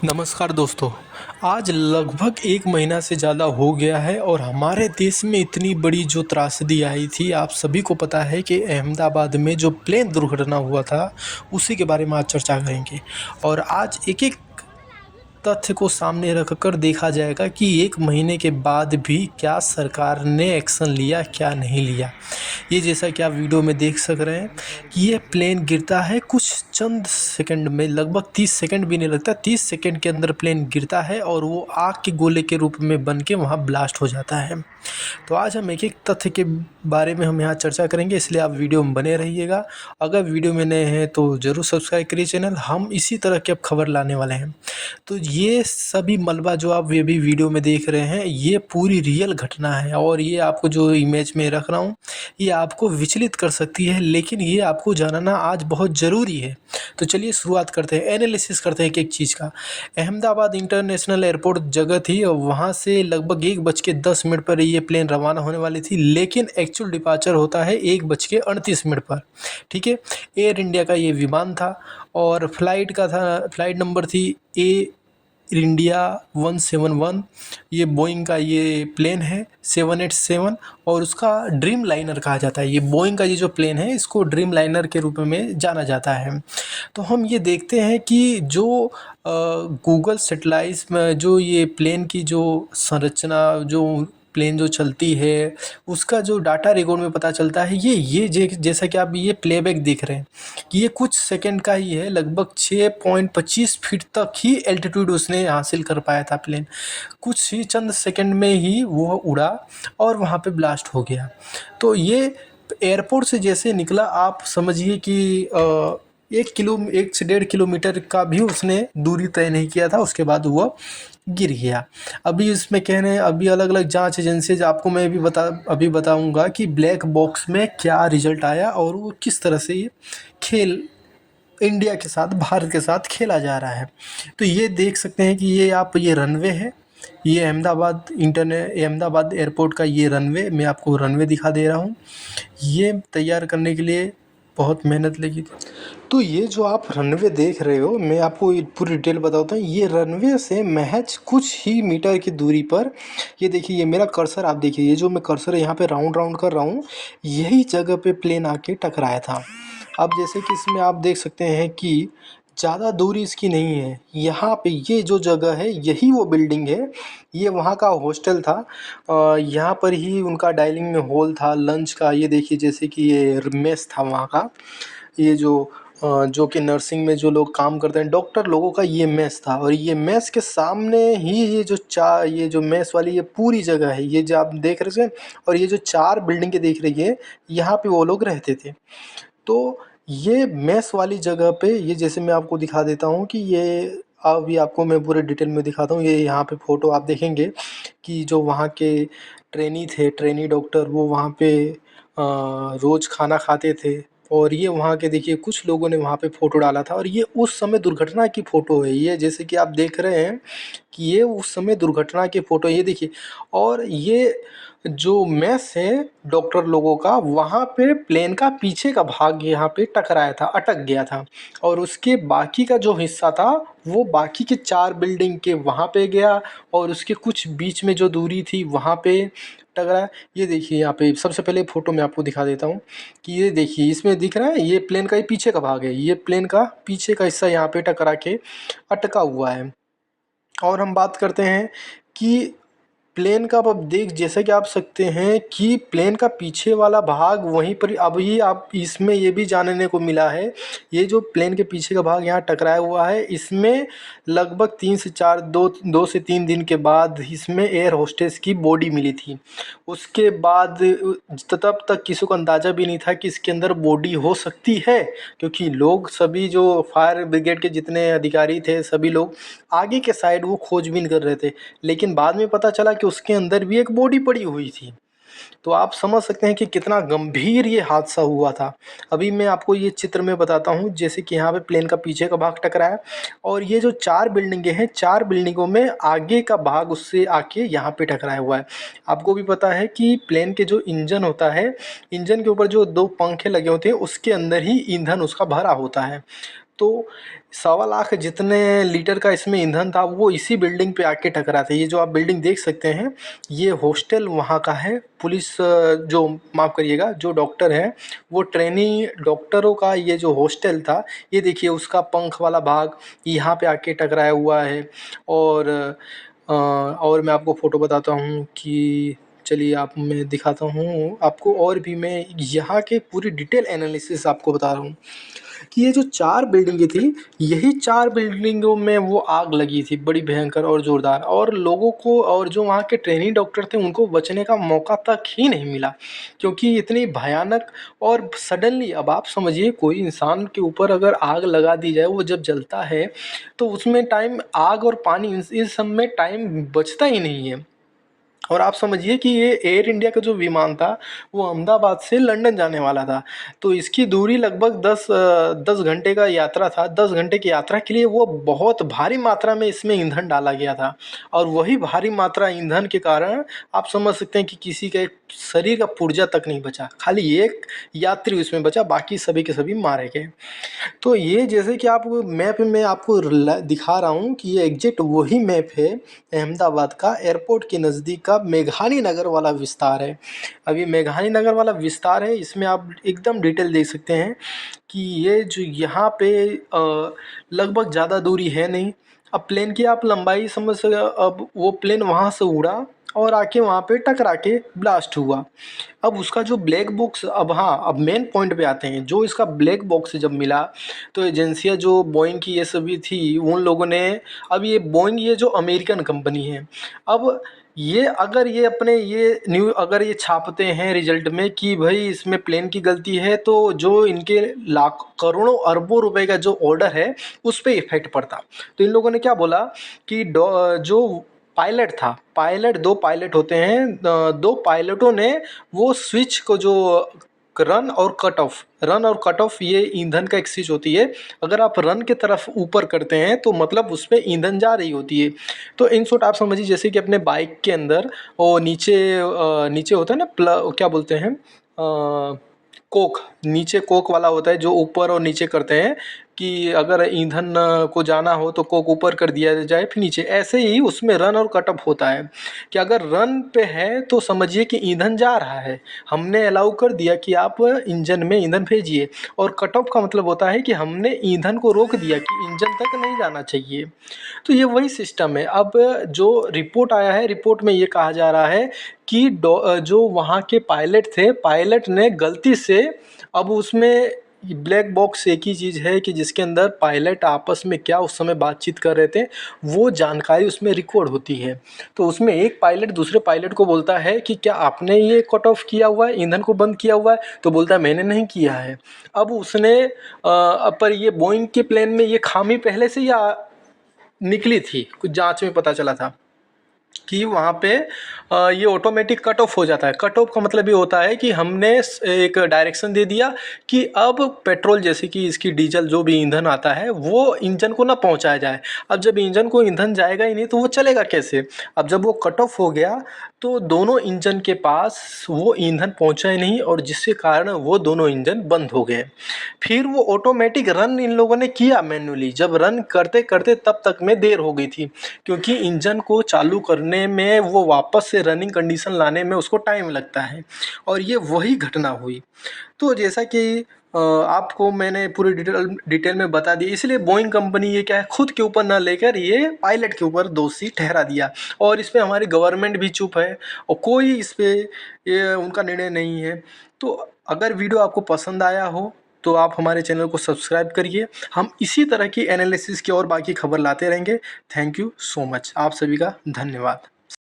नमस्कार दोस्तों। आज लगभग 1 महीना से ज़्यादा हो गया है और हमारे देश में इतनी बड़ी जो त्रासदी आई थी, आप सभी को पता है कि अहमदाबाद में जो प्लेन दुर्घटना हुआ था, उसी के बारे में आज चर्चा करेंगे। और आज एक-एक तथ्य को सामने रखकर देखा जाएगा कि 1 महीने के बाद भी क्या सरकार ने एक्शन लिया, क्या नहीं लिया। ये जैसा कि आप वीडियो में देख सक रहे हैं कि ये प्लेन गिरता है कुछ चंद सेकंड में, लगभग 30 सेकंड भी नहीं लगता, 30 सेकंड के अंदर प्लेन गिरता है और वो आग के गोले के रूप में बन के वहाँ ब्लास्ट हो जाता है। तो आज हम एक-एक तथ्य के बारे में हम यहाँ चर्चा करेंगे, इसलिए आप वीडियो में बने रहिएगा। अगर वीडियो में नए हैं तो ज़रूर सब्सक्राइब करिए चैनल, हम इसी तरह की अब खबर लाने वाले हैं। तो ये सभी मलबा जो आप ये भी वीडियो में देख रहे हैं, ये पूरी रियल घटना है और ये आपको जो इमेज में रख रहा हूँ, ये आपको विचलित कर सकती है, लेकिन ये आपको जानना आज बहुत ज़रूरी है। तो चलिए शुरुआत करते हैं, एनालिसिस करते हैं एक-एक चीज़ का। अहमदाबाद इंटरनेशनल एयरपोर्ट जगह थी और वहाँ से लगभग 1:10 पर ये प्लेन रवाना होने वाली थी, लेकिन एक्चुअल डिपार्चर होता है 1:38 पर। ठीक है, एयर इंडिया का ये विमान था और फ्लाइट नंबर थी एयर इंडिया 171। ये बोइंग का ये प्लेन है 787 और उसका ड्रीम लाइनर कहा जाता है। ये बोइंग का ये जो प्लेन है, इसको ड्रीम लाइनर के रूप में जाना जाता है। तो हम ये देखते हैं कि जो गूगल सैटेलाइट्स में जो ये प्लेन की जो संरचना, जो प्लेन जो चलती है, उसका जो डाटा रिकॉर्ड में पता चलता है, जैसा कि आप ये प्लेबैक देख रहे हैं कि ये कुछ सेकंड का ही है। लगभग 6.25 फीट तक ही एल्टीट्यूड उसने हासिल कर पाया था प्लेन। कुछ ही चंद सेकंड में ही वो उड़ा और वहाँ पे ब्लास्ट हो गया। तो ये एयरपोर्ट से जैसे निकला, आप समझिए कि 1 से 1.5 किलोमीटर का भी उसने दूरी तय नहीं किया था, उसके बाद वो गिर गया। अभी इसमें कह रहे हैं, अभी अलग-अलग जांच एजेंसीज, आपको मैं अभी बताऊंगा कि ब्लैक बॉक्स में क्या रिजल्ट आया और वो किस तरह से ये खेल इंडिया के साथ, भारत के साथ खेला जा रहा है। तो ये देख सकते हैं कि ये रनवे है। ये अहमदाबाद एयरपोर्ट का ये रनवे, मैं आपको रनवे दिखा दे रहा हूँ। ये तैयार करने के लिए बहुत मेहनत लगी थी। तो ये जो आप रनवे देख रहे हो, मैं आपको ये पूरी डिटेल बताता हूँ। ये रनवे से महज कुछ ही मीटर की दूरी पर, ये देखिए, ये मेरा कर्सर आप देखिए, ये जो मैं कर्सर यहाँ पे राउंड राउंड कर रहा हूँ, यही जगह पे प्लेन आके टकराया था। अब जैसे कि इसमें आप देख सकते हैं कि ज़्यादा दूरी इसकी नहीं है। यहाँ पे ये जो जगह है, यही वो बिल्डिंग है। ये वहाँ का हॉस्टल था। यहाँ पर ही उनका डाइनिंग में हॉल था, लंच का। ये देखिए, जैसे कि ये मेस था वहाँ का। ये जो कि नर्सिंग में जो लोग काम करते हैं, डॉक्टर लोगों का ये मेस था। और ये मेस के सामने ही ये जो मेस वाली ये पूरी जगह है, ये जो आप देख रहे हैं, और ये जो 4 बिल्डिंगें देख रही है, यहाँ पे वो लोग रहते थे। तो ये मेस वाली जगह पे, ये जैसे मैं आपको दिखा देता हूँ कि ये अभी आपको मैं पूरे डिटेल में दिखाता हूँ। ये यहाँ पे फ़ोटो आप देखेंगे कि जो वहाँ के ट्रेनी डॉक्टर, वो वहाँ पे रोज़ खाना खाते थे। और ये वहाँ के, देखिए, कुछ लोगों ने वहाँ पे फ़ोटो डाला था और ये उस समय दुर्घटना की फ़ोटो है। ये जैसे कि आप देख रहे हैं कि ये उस समय दुर्घटना की फ़ोटो, ये देखिए। और ये जो मेस है डॉक्टर लोगों का, वहाँ पे प्लेन का पीछे का भाग यहाँ पे टकराया था, अटक गया था। और उसके बाकी का जो हिस्सा था, वो बाकी के 4 बिल्डिंग के वहाँ पे गया और उसके कुछ बीच में जो दूरी थी, वहाँ पे टकराया। ये देखिए, यहाँ पे सबसे पहले फ़ोटो मैं आपको दिखा देता हूँ कि ये देखिए, इसमें दिख रहा है, ये प्लेन का ये पीछे का भाग है। ये प्लेन का पीछे का हिस्सा यहाँ पे टकरा के अटका हुआ है। और हम बात करते हैं कि प्लेन का, अब देख, जैसे कि आप सकते हैं कि प्लेन का पीछे वाला भाग वहीं पर, अभी आप इसमें ये भी जानने को मिला है, ये जो प्लेन के पीछे का भाग यहाँ टकराया हुआ है, इसमें लगभग 2 से 3 दिन के बाद इसमें एयर होस्टेस की बॉडी मिली थी। उसके बाद तब तक किसी को अंदाज़ा भी नहीं था कि इसके अंदर बॉडी हो सकती है, क्योंकि लोग सभी, जो फायर ब्रिगेड के जितने अधिकारी थे, सभी लोग आगे के साइड वो खोजबीन कर रहे थे। लेकिन बाद में पता चला कि उसके अंदर भी एक बॉडी पड़ी हुई थी। तो आप समझ सकते हैं कि कितना गंभीर ये हादसा हुआ था। अभी मैं आपको ये चित्र में बताता हूँ, जैसे कि यहाँ पे प्लेन का पीछे का भाग टकराया और ये जो 4 बिल्डिंगें हैं, 4 बिल्डिंगों में आगे का भाग उससे आके यहाँ पे टकराया हुआ है। आपको भी पता है कि प्लेन के जो इंजन होता है, इंजन के ऊपर जो 2 पंखे लगे होते हैं, उसके अंदर ही ईंधन उसका भरा होता है। तो 1.25 लाख जितने लीटर का इसमें ईंधन था वो इसी बिल्डिंग पे आके टकरा था। ये जो आप बिल्डिंग देख सकते हैं ये हॉस्टल वहाँ का है। पुलिस जो माफ़ करिएगा जो डॉक्टर हैं वो ट्रेनी डॉक्टरों का ये जो हॉस्टल था, ये देखिए उसका पंख वाला भाग यहाँ पे आके टकराया हुआ है। और मैं आपको फ़ोटो बताता हूँ कि चलिए आप मैं दिखाता हूँ आपको, और भी मैं यहाँ के पूरी डिटेल एनालिसिस आपको बता रहा हूँ कि ये जो 4 बिल्डिंगें थी, यही 4 बिल्डिंगों में वो आग लगी थी बड़ी भयंकर और ज़ोरदार, और लोगों को और जो वहाँ के ट्रेनी डॉक्टर थे उनको बचने का मौका तक ही नहीं मिला, क्योंकि इतनी भयानक और सडनली। अब आप समझिए कोई इंसान के ऊपर अगर आग लगा दी जाए, वो जब जलता है तो उसमें टाइम, आग और पानी इस सब में टाइम बचता ही नहीं है। और आप समझिए कि ये एयर इंडिया का जो विमान था वो अहमदाबाद से लंदन जाने वाला था, तो इसकी दूरी लगभग 10 घंटे का यात्रा था। 10 घंटे की यात्रा के लिए वो बहुत भारी मात्रा में इसमें ईंधन डाला गया था, और वही भारी मात्रा ईंधन के कारण आप समझ सकते हैं कि किसी के शरीर का पुर्जा तक नहीं बचा, खाली एक यात्री उसमें बचा, बाकी सभी के सभी मारे गए। तो ये जैसे कि आप मैप में आपको दिखा रहा हूँ कि ये एग्जैक्ट वही मैप है अहमदाबाद का, एयरपोर्ट के नज़दीक का मेघानी नगर वाला विस्तार है। अब ये मेघानी नगर वाला विस्तार है, इसमें आप एकदम डिटेल देख सकते हैं कि ये जो यहाँ पे लगभग ज़्यादा दूरी है नहीं। अब प्लेन की आप लंबाई समझ सकते, अब वो प्लेन वहाँ से उड़ा और आके वहाँ पे टकरा के ब्लास्ट हुआ। अब उसका जो ब्लैक बॉक्स, अब हाँ, अब मेन पॉइंट पे आते हैं। जो इसका ब्लैक बॉक्स जब मिला तो एजेंसियाँ जो बोइंग की ये सभी थी उन लोगों ने, अब ये बोइंग ये जो अमेरिकन कंपनी है, अब ये अगर ये अपने ये न्यू अगर ये छापते हैं रिजल्ट में कि भाई इसमें प्लेन की गलती है, तो जो इनके लाख करोड़ों अरबों रुपए का जो ऑर्डर है उस पर इफेक्ट पड़ता। तो इन लोगों ने क्या बोला कि जो पायलट था, पायलट 2 पायलट होते हैं, 2 पायलटों ने वो स्विच को जो रन और कट ऑफ ये ईंधन का एक स्विच होती है। अगर आप रन के तरफ ऊपर करते हैं तो मतलब उस पर ईंधन जा रही होती है। तो इन शॉर्ट आप समझिए जैसे कि अपने बाइक के अंदर वो नीचे होता है ना, क्या बोलते हैं, कोक, नीचे कोक वाला होता है जो ऊपर और नीचे करते हैं कि अगर ईंधन को जाना हो तो कोक ऊपर कर दिया जाए फिर नीचे। ऐसे ही उसमें रन और कट ऑफ होता है कि अगर रन पे है तो समझिए कि ईंधन जा रहा है, हमने अलाउ कर दिया कि आप इंजन में ईंधन भेजिए, और कट ऑफ का मतलब होता है कि हमने ईंधन को रोक दिया कि इंजन तक नहीं जाना चाहिए। तो ये वही सिस्टम है। अब जो रिपोर्ट आया है, रिपोर्ट में ये कहा जा रहा है कि जो वहाँ के पायलट थे, पायलट ने गलती से, अब उसमें ब्लैक बॉक्स एक ही चीज़ है कि जिसके अंदर पायलट आपस में क्या उस समय बातचीत कर रहे थे वो जानकारी उसमें रिकॉर्ड होती है। तो उसमें एक पायलट दूसरे पायलट को बोलता है कि क्या आपने ये कट ऑफ किया हुआ है, ईंधन को बंद किया हुआ है? तो बोलता है मैंने नहीं किया है। अब उसने पर ये बोइंग के प्लेन में ये खामी पहले से या निकली थी, कुछ जांच में पता चला था कि वहाँ पे ये ऑटोमेटिक कट ऑफ हो जाता है। कट ऑफ का मतलब ये होता है कि हमने एक डायरेक्शन दे दिया कि अब पेट्रोल जैसे कि इसकी डीजल जो भी ईंधन आता है वो इंजन को ना पहुँचाया जाए। अब जब इंजन को ईंधन जाएगा ही नहीं तो वो चलेगा कैसे? अब जब वो कट ऑफ हो गया तो दोनों इंजन के पास वो ईंधन पहुँचा ही नहीं, और जिसके कारण वो दोनों इंजन बंद हो गए। फिर वो ऑटोमेटिक रन इन लोगों ने किया मैन्युअली, जब रन करते करते तब तक में देर हो गई थी, क्योंकि इंजन को चालू करने में वो वापस से रनिंग कंडीशन लाने में उसको टाइम लगता है, और ये वही घटना हुई। तो जैसा कि आपको मैंने पूरी डिटेल में बता दी, इसलिए बोइंग कंपनी ये क्या है खुद के ऊपर ना लेकर ये पायलट के ऊपर दोषी ठहरा दिया, और इस पे हमारी गवर्नमेंट भी चुप है और कोई इस पे ये उनका निर्णय नहीं है। तो अगर वीडियो आपको पसंद आया हो तो आप हमारे चैनल को सब्सक्राइब करिए। हम इसी तरह की एनालिसिस की और बाकी खबर लाते रहेंगे। थैंक यू सो मच, आप सभी का धन्यवाद।